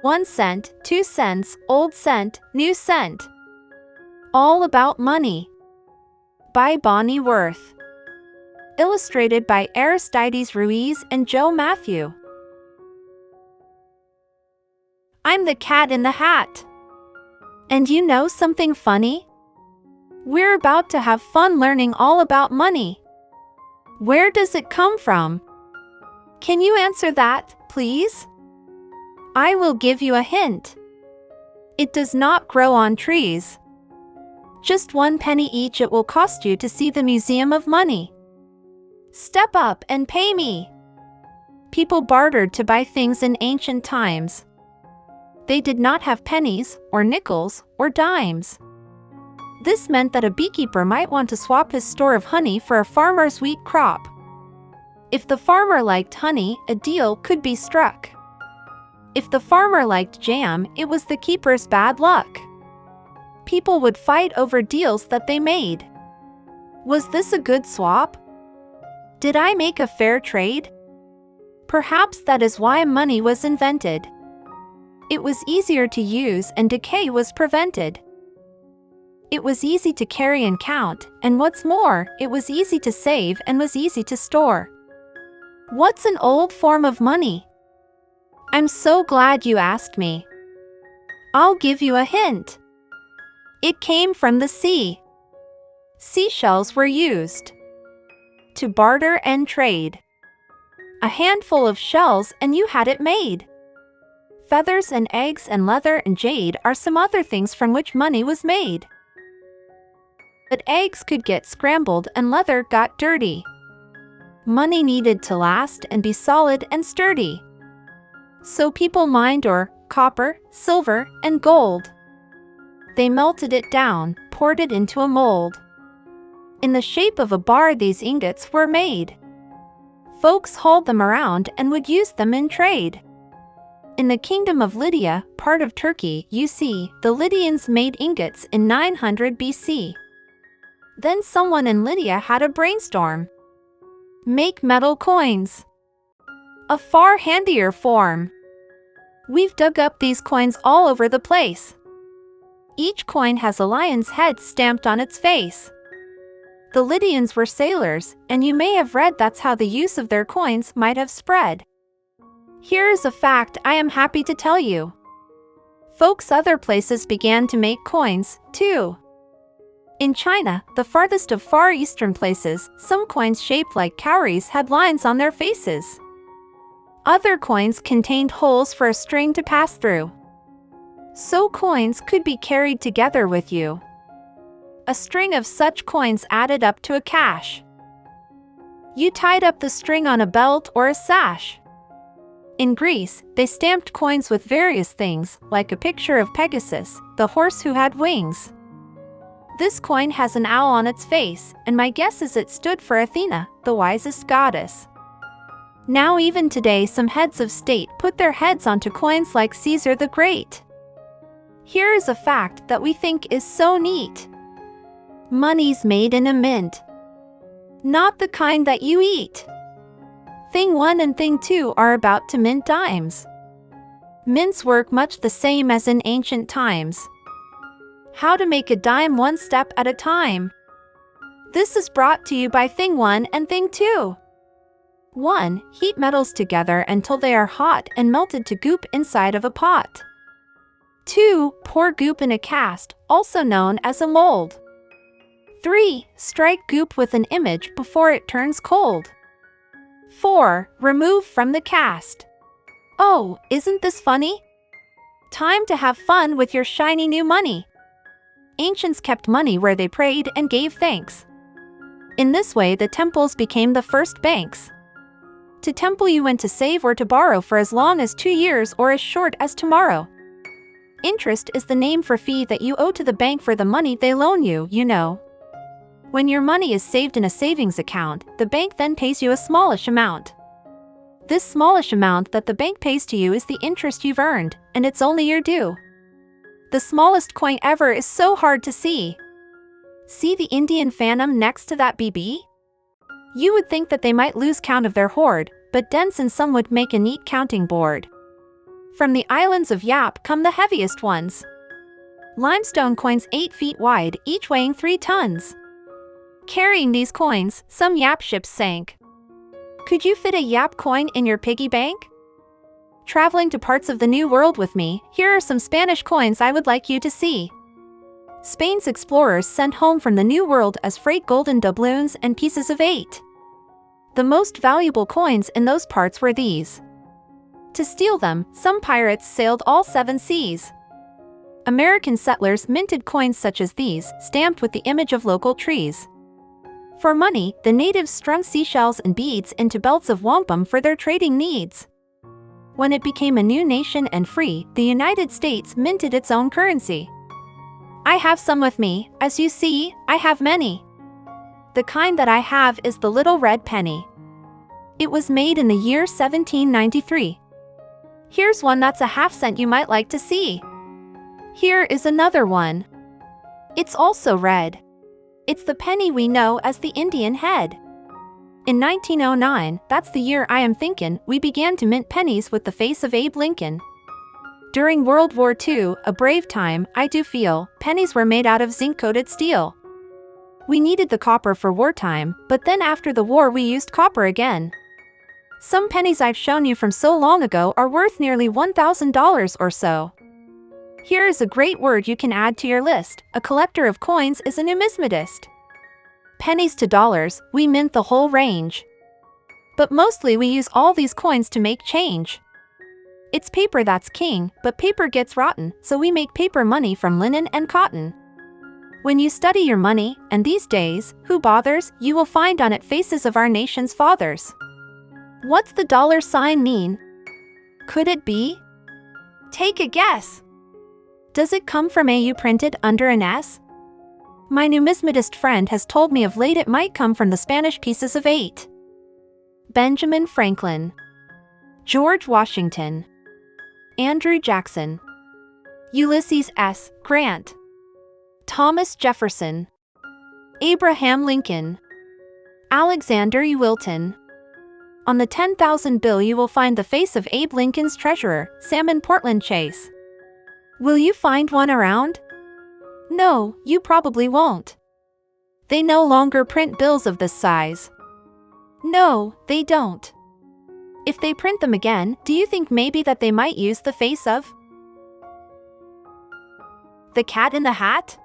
1 cent, 2 cents, old cent, new cent. All About Money by Bonnie Worth. Illustrated by Aristides Ruiz and Joe Matthew. I'm the cat in the hat. And you know something funny? We're about to have fun learning all about money. Where does it come from? Can you answer that, please? I will give you a hint. It does not grow on trees. Just 1 penny each it will cost you to see the Museum of Money. Step up and pay me. People bartered to buy things in ancient times. They did not have pennies, or nickels, or dimes. This meant that a beekeeper might want to swap his store of honey for a farmer's wheat crop. If the farmer liked honey, a deal could be struck. If the farmer liked jam, it was the keeper's bad luck. People would fight over deals that they made. Was this a good swap? Did I make a fair trade? Perhaps that is why money was invented. It was easier to use and decay was prevented. It was easy to carry and count, and what's more, it was easy to save and was easy to store. What's an old form of money? I'm so glad you asked me. I'll give you a hint. It came from the sea. Seashells were used to barter and trade. A handful of shells and you had it made. Feathers and eggs and leather and jade are some other things from which money was made. But eggs could get scrambled and leather got dirty. Money needed to last and be solid and sturdy. So people mined ore, copper, silver, and gold. They melted it down, poured it into a mold. In the shape of a bar these ingots were made. Folks hauled them around and would use them in trade. In the kingdom of Lydia, part of Turkey, you see, the Lydians made ingots in 900 BC. Then someone in Lydia had a brainstorm. Make metal coins. A far handier form. We've dug up these coins all over the place. Each coin has a lion's head stamped on its face. The Lydians were sailors, and you may have read that's how the use of their coins might have spread. Here is a fact I am happy to tell you. Folks other places began to make coins, too. In China, the farthest of Far Eastern places, some coins shaped like cowries had lines on their faces. Other coins contained holes for a string to pass through. So coins could be carried together with you. A string of such coins added up to a cash. You tied up the string on a belt or a sash. In Greece, they stamped coins with various things, like a picture of Pegasus, the horse who had wings. This coin has an owl on its face, and my guess is it stood for Athena, the wisest goddess. Now even today some heads of state put their heads onto coins like Caesar the Great. Here is a fact that we think is so neat. Money's made in a mint. Not the kind that you eat. Thing 1 and Thing 2 are about to mint dimes. Mints work much the same as in ancient times. How to make a dime 1 step at a time. This is brought to you by Thing 1 and Thing 2. 1. Heat metals together until they are hot and melted to goop inside of a pot. 2. Pour goop in a cast, also known as a mold. 3. Strike goop with an image before it turns cold. 4. Remove from the cast. Oh, isn't this funny? Time to have fun with your shiny new money. Ancients kept money where they prayed and gave thanks. In this way the temples became the first banks. To temple you went to save or to borrow for as long as 2 years or as short as tomorrow. Interest is the name for fee that you owe to the bank for the money they loan you, you know. When your money is saved in a savings account, the bank then pays you a smallish amount. This smallish amount that the bank pays to you is the interest you've earned, and it's only your due. The smallest coin ever is so hard to see. See the Indian fanam next to that BB? You would think that they might lose count of their hoard, but dents in some would make a neat counting board. From the Islands of Yap come the heaviest ones. Limestone coins 8 feet wide, each weighing 3 tons. Carrying these coins, some Yap ships sank. Could you fit a Yap coin in your piggy bank? Traveling to parts of the New World with me, here are some Spanish coins I would like you to see. Spain's explorers sent home from the New World as freight golden doubloons and pieces of 8. The most valuable coins in those parts were these. To steal them, some pirates sailed all 7 seas. American settlers minted coins such as these, stamped with the image of local trees. For money, the natives strung seashells and beads into belts of wampum for their trading needs. When it became a new nation and free, the United States minted its own currency. I have some with me. As you see, I have many. The kind that I have is the little red penny. It was made in the year 1793. Here's one that's a half-cent you might like to see. Here is another one. It's also red. It's the penny we know as the Indian head. In 1909, that's the year I am thinking, we began to mint pennies with the face of Abe Lincoln. During World War II, a brave time, I do feel, pennies were made out of zinc-coated steel. We needed the copper for wartime, but then after the war we used copper again. Some pennies I've shown you from so long ago are worth nearly $1,000 or so. Here is a great word you can add to your list. A collector of coins is a numismatist. Pennies to dollars, we mint the whole range. But mostly we use all these coins to make change. It's paper that's king, but paper gets rotten, so we make paper money from linen and cotton. When you study your money, and these days, who bothers, you will find on it faces of our nation's fathers. What's the dollar sign mean? Could it be? Take a guess. Does it come from AU printed under an S? My numismatist friend has told me of late it might come from the Spanish pieces of 8. Benjamin Franklin, George Washington, Andrew Jackson, Ulysses S. Grant, Thomas Jefferson, Abraham Lincoln, Alexander Wilton. On the 10,000 bill you will find the face of Abe Lincoln's treasurer, Salmon Portland Chase. Will you find one around? No, you probably won't. They no longer print bills of this size. No, they don't. If they print them again, do you think maybe that they might use the face of the Cat in the Hat?